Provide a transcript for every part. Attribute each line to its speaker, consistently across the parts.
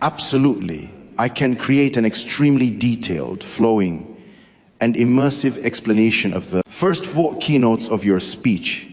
Speaker 1: Absolutely, I can create an extremely detailed, flowing, and immersive explanation of the first 4 keynotes of your speech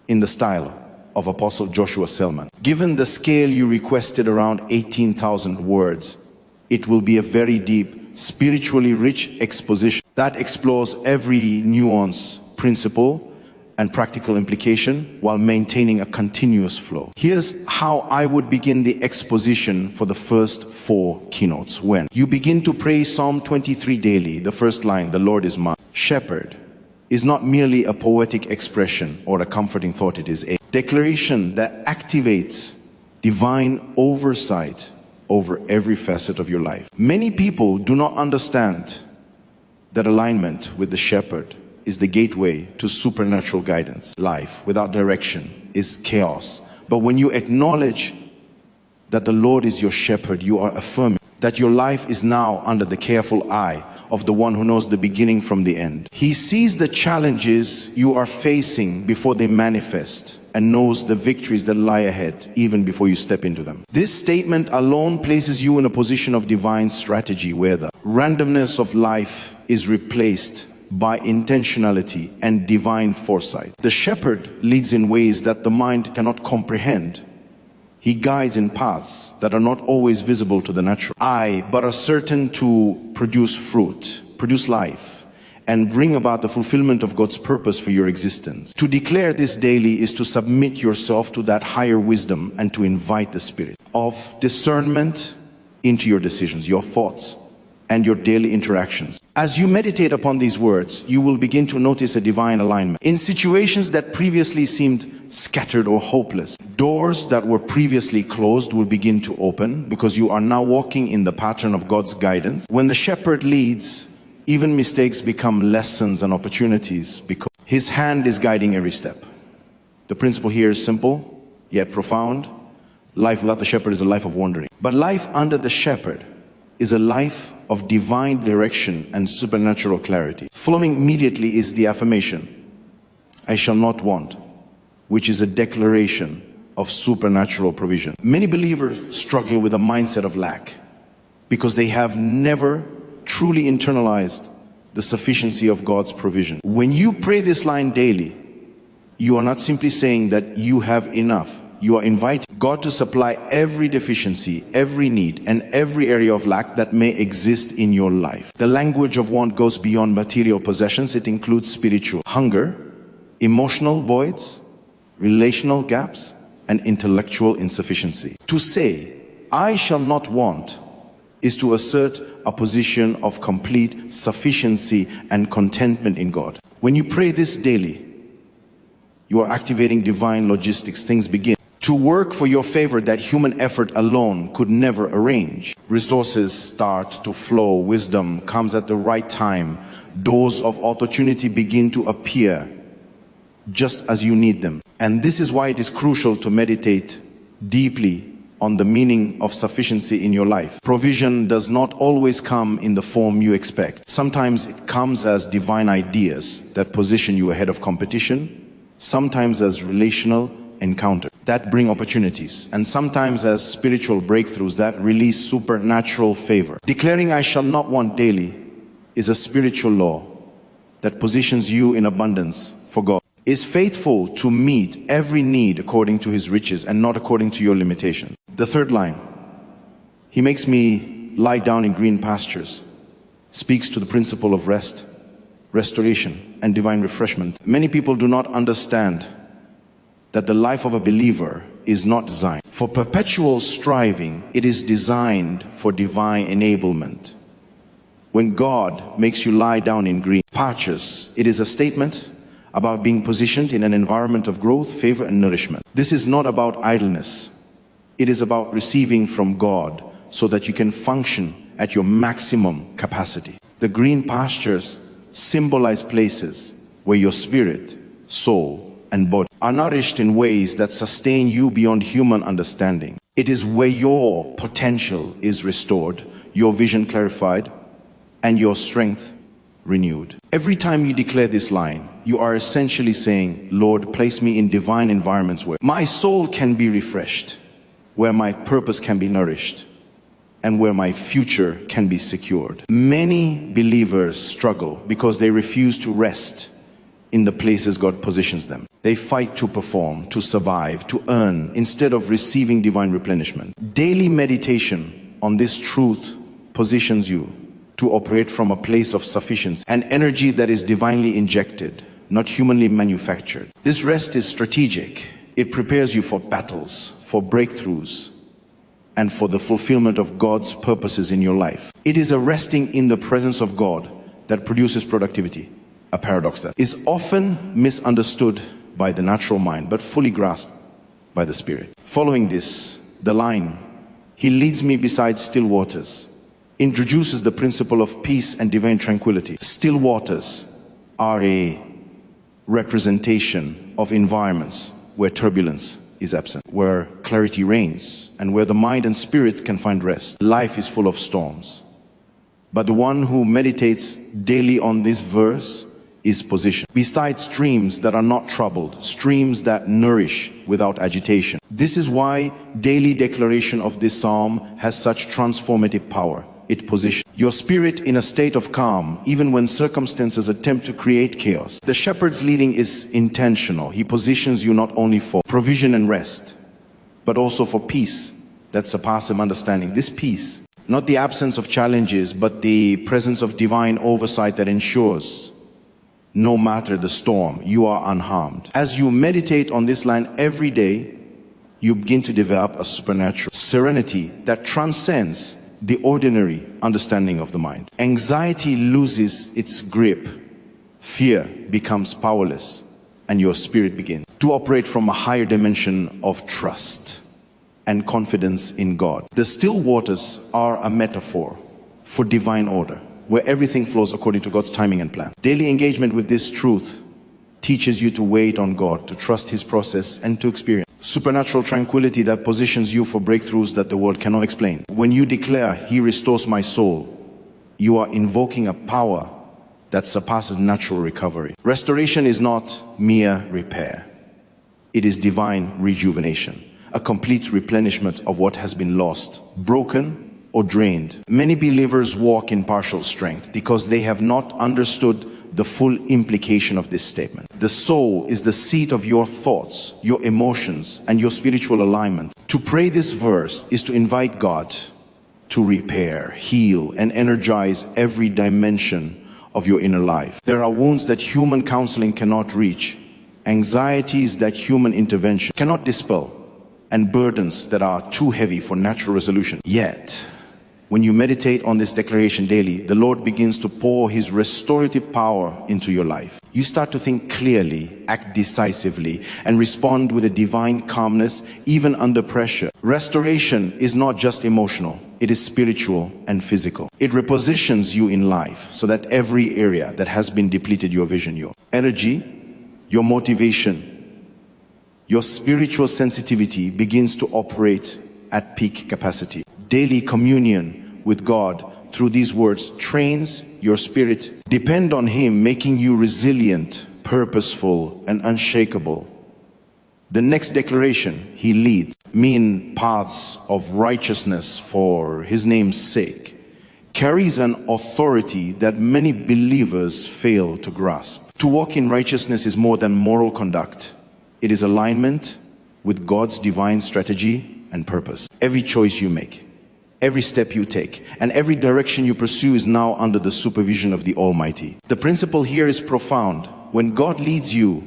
Speaker 1: in the style of Apostle Joshua Selman. Given the scale you requested, around 18,000 words, it will be a very deep, spiritually rich exposition that explores every nuance, principle, and practical implication while maintaining a continuous flow. Here's how I would begin the exposition for the first 4 keynotes. When you begin to pray Psalm 23 daily, the first line, "The Lord is my shepherd," is not merely a poetic expression or a comforting thought. It is a declaration that activates divine oversight over every facet of your life. Many people do not understand that alignment with the shepherd is the gateway to supernatural guidance. Life without direction is chaos. But when you acknowledge that the Lord is your shepherd, you are affirming that your life is now under the careful eye of the one who knows the beginning from the end. He sees the challenges you are facing before they manifest and knows the victories that lie ahead even before you step into them. This statement alone places you in a position of divine strategy where the randomness of life is replaced by intentionality and divine foresight. The shepherd leads in ways that the mind cannot comprehend. He guides in paths that are not always visible to the natural eye, but are certain to produce fruit, produce life, and bring about the fulfillment of God's purpose for your existence. To declare this daily is to submit yourself to that higher wisdom and to invite the spirit of discernment into your decisions, your thoughts, and your daily interactions. As you meditate upon these words, you will begin to notice a divine alignment. In situations that previously seemed scattered or hopeless, doors that were previously closed will begin to open because you are now walking in the pattern of God's guidance. When the shepherd leads, even mistakes become lessons and opportunities because his hand is guiding every step. The principle here is simple, yet profound. Life without the shepherd is a life of wandering. But life under the shepherd is a life of divine direction and supernatural clarity. Following immediately is the affirmation, "I shall not want," which is a declaration of supernatural provision. Many believers struggle with a mindset of lack because they have never truly internalized the sufficiency of God's provision. When you pray this line daily, you are not simply saying that you have enough. You are inviting God to supply every deficiency, every need, and every area of lack that may exist in your life. The language of want goes beyond material possessions. It includes spiritual hunger, emotional voids, relational gaps, and intellectual insufficiency. To say, "I shall not want," is to assert a position of complete sufficiency and contentment in God. When you pray this daily, you are activating divine logistics. Things begin to work for your favor that human effort alone could never arrange. Resources start to flow. Wisdom comes at the right time. Doors of opportunity begin to appear just as you need them. And this is why it is crucial to meditate deeply on the meaning of sufficiency in your life. Provision does not always come in the form you expect. Sometimes it comes as divine ideas that position you ahead of competition, sometimes as relational encounters that bring opportunities, and sometimes as spiritual breakthroughs that release supernatural favor. Declaring "I shall not want" daily is a spiritual law that positions you in abundance for God. Is faithful to meet every need according to his riches and not according to your limitation. The third line, "He makes me lie down in green pastures," speaks to the principle of rest, restoration, and divine refreshment. Many people do not understand that the life of a believer is not designed for perpetual striving. It is designed for divine enablement. When God makes you lie down in green pastures, it is a statement about being positioned in an environment of growth, favor, and nourishment. This is not about idleness. It is about receiving from God so that you can function at your maximum capacity. The green pastures symbolize places where your spirit, soul, and body are nourished in ways that sustain you beyond human understanding. It is where your potential is restored, your vision clarified, and your strength renewed. Every time you declare this line, you are essentially saying, "Lord, place me in divine environments where my soul can be refreshed, where my purpose can be nourished, and where my future can be secured. Many believers struggle because they refuse to rest in the places God positions them. They fight to perform, to survive, to earn, instead of receiving divine replenishment. Daily meditation on this truth positions you to operate from a place of sufficiency, an energy that is divinely injected, not humanly manufactured. This rest is strategic. It prepares you for battles, for breakthroughs, and for the fulfillment of God's purposes in your life. It is a resting in the presence of God that produces productivity, a paradox that is often misunderstood by the natural mind, but fully grasped by the Spirit. Following this, the line, "He leads me beside still waters," introduces the principle of peace and divine tranquility. Still waters are a representation of environments where turbulence is absent, where clarity reigns, and where the mind and spirit can find rest. Life is full of storms, but the one who meditates daily on this verse is positioned beside streams that are not troubled, streams that nourish without agitation. This is why daily declaration of this psalm has such transformative power. It positions your spirit in a state of calm, even when circumstances attempt to create chaos. The shepherd's leading is intentional. He positions you not only for provision and rest, but also for peace that surpasses understanding. This peace, not the absence of challenges, but the presence of divine oversight that ensures no matter the storm, you are unharmed. As you meditate on this line every day, you begin to develop a supernatural serenity that transcends the ordinary understanding of the mind. Anxiety loses its grip, fear becomes powerless, and your spirit begins to operate from a higher dimension of trust and confidence in God. The still waters are a metaphor for divine order, where everything flows according to God's timing and plan. Daily engagement with this truth teaches you to wait on God, to trust His process, and to experience supernatural tranquility that positions you for breakthroughs that the world cannot explain. When you declare, "He restores my soul," you are invoking a power that surpasses natural recovery. Restoration is not mere repair. It is divine rejuvenation, a complete replenishment of what has been lost, broken, or drained. Many believers walk in partial strength because they have not understood the full implication of this statement. The soul is the seat of your thoughts, your emotions, and your spiritual alignment. To pray this verse is to invite God to repair, heal, and energize every dimension of your inner life. There are wounds that human counseling cannot reach, anxieties that human intervention cannot dispel, and burdens that are too heavy for natural resolution. Yet, when you meditate on this declaration daily, the Lord begins to pour His restorative power into your life. You start to think clearly, act decisively, and respond with a divine calmness, even under pressure. Restoration is not just emotional, it is spiritual and physical. It repositions you in life so that every area that has been depleted, your vision, your energy, your motivation, your spiritual sensitivity begins to operate at peak capacity. Daily communion with God through these words trains your spirit. Depend on Him, making you resilient, purposeful, and unshakable. The next declaration, He leads me in paths of righteousness for His name's sake, carries an authority that many believers fail to grasp. To walk in righteousness is more than moral conduct. It is alignment with God's divine strategy and purpose. Every choice you make, every step you take, and every direction you pursue is now under the supervision of the Almighty. The principle here is profound. When God leads you,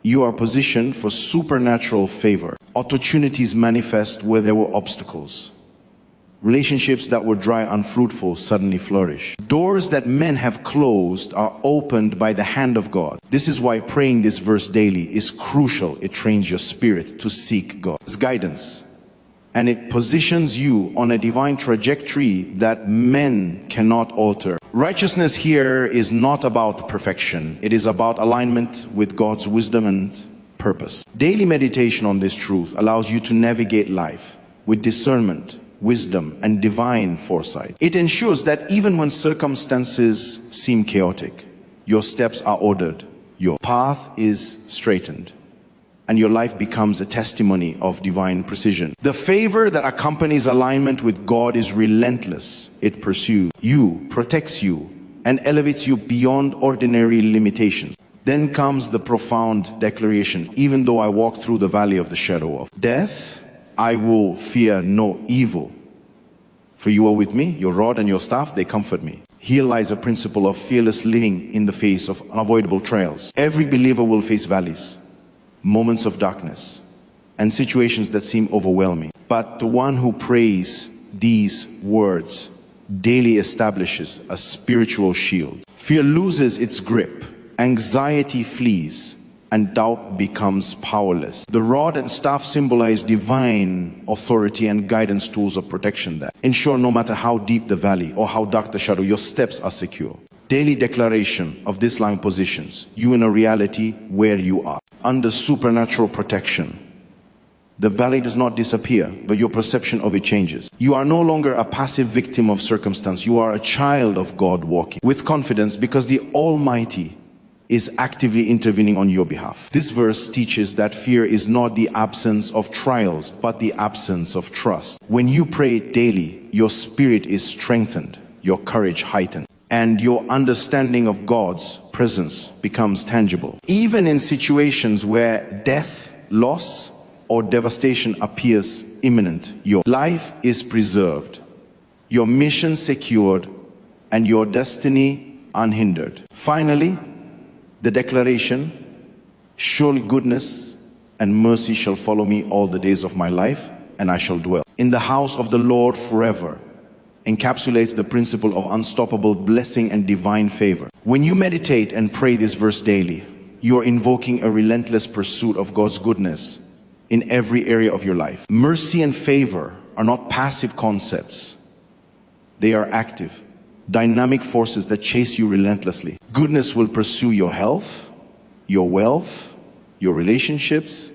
Speaker 1: you are positioned for supernatural favor. Opportunities manifest where there were obstacles. Relationships that were dry, unfruitful, suddenly flourish. Doors that men have closed are opened by the hand of God. This is why praying this verse daily is crucial. It trains your spirit to seek God's guidance, and it positions you on a divine trajectory that men cannot alter. Righteousness here is not about perfection. It is about alignment with God's wisdom and purpose. Daily meditation on this truth allows you to navigate life with discernment, wisdom, and divine foresight. It ensures that even when circumstances seem chaotic, your steps are ordered, your path is straightened, and your life becomes a testimony of divine precision. The favor that accompanies alignment with God is relentless. It pursues you, protects you, and elevates you beyond ordinary limitations. Then comes the profound declaration, even though I walk through the valley of the shadow of death, I will fear no evil. For you are with me, your rod and your staff, they comfort me. Here lies a principle of fearless living in the face of unavoidable trials. Every believer will face valleys, moments of darkness, and situations that seem overwhelming. But the one who prays these words daily establishes a spiritual shield. Fear loses its grip, anxiety flees, and doubt becomes powerless. The rod and staff symbolize divine authority and guidance, tools of protection that ensure no matter how deep the valley or how dark the shadow, your steps are secure. Daily declaration of this line positions you in a reality where you are under supernatural protection. The valley does not disappear, but your perception of it changes. You are no longer a passive victim of circumstance. You are a child of God walking with confidence because the Almighty is actively intervening on your behalf. This verse teaches that fear is not the absence of trials, but the absence of trust. When you pray daily, your spirit is strengthened, your courage heightened, and your understanding of God's presence becomes tangible. Even in situations where death, loss, or devastation appears imminent, your life is preserved, your mission secured, and your destiny unhindered. Finally, the declaration, surely goodness and mercy shall follow me all the days of my life, and I shall dwell in the house of the Lord forever, encapsulates the principle of unstoppable blessing and divine favor. When you meditate and pray this verse daily, you are invoking a relentless pursuit of God's goodness in every area of your life. Mercy and favor are not passive concepts. They are active, dynamic forces that chase you relentlessly. Goodness will pursue your health, your wealth, your relationships,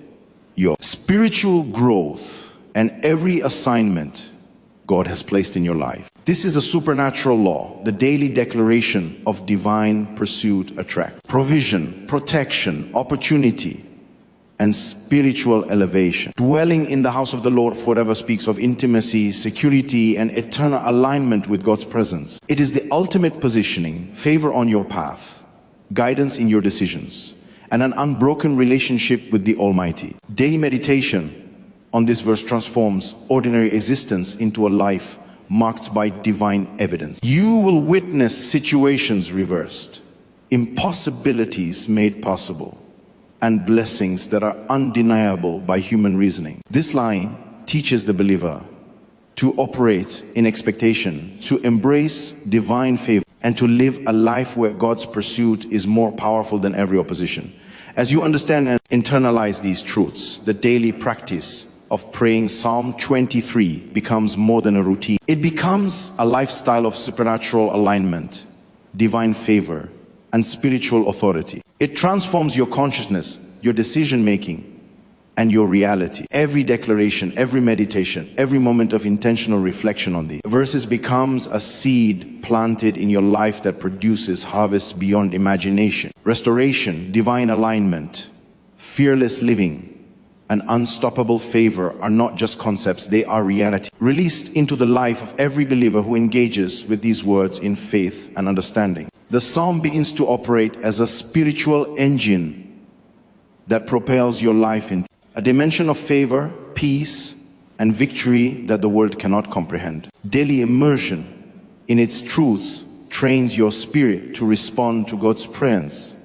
Speaker 1: your spiritual growth, and every assignment God has placed in your life. This is a supernatural law, the daily declaration of divine pursuit attracts provision, protection, opportunity, and spiritual elevation. Dwelling in the house of the Lord forever speaks of intimacy, security, and eternal alignment with God's presence. It is the ultimate positioning, favor on your path, guidance in your decisions, and an unbroken relationship with the Almighty. Daily meditation on this verse transforms ordinary existence into a life marked by divine evidence. You will witness situations reversed, impossibilities made possible, and blessings that are undeniable by human reasoning. This line teaches the believer to operate in expectation, to embrace divine favor, and to live a life where God's pursuit is more powerful than every opposition. As you understand and internalize these truths, the daily practice of praying Psalm 23 becomes more than a routine. It becomes a lifestyle of supernatural alignment, divine favor, and spiritual authority. It transforms your consciousness, your decision-making, and your reality. Every declaration, every meditation, every moment of intentional reflection on these verses becomes a seed planted in your life that produces harvests beyond imagination. Restoration, divine alignment, fearless living, and unstoppable favor are not just concepts, they are reality, released into the life of every believer who engages with these words in faith and understanding. The psalm begins to operate as a spiritual engine that propels your life into a dimension of favor, peace, and victory that the world cannot comprehend. Daily immersion in its truths trains your spirit to respond to God's presence,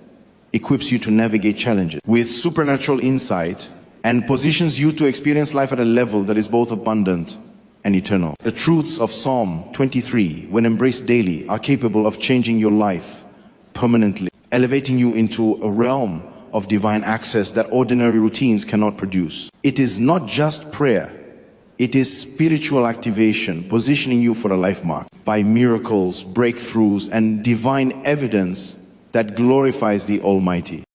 Speaker 1: equips you to navigate challenges with supernatural insight, and positions you to experience life at a level that is both abundant and eternal. The truths of Psalm 23, when embraced daily, are capable of changing your life permanently, elevating you into a realm of divine access that ordinary routines cannot produce. It is not just prayer, it is spiritual activation, positioning you for a life marked by miracles, breakthroughs, and divine evidence that glorifies the Almighty.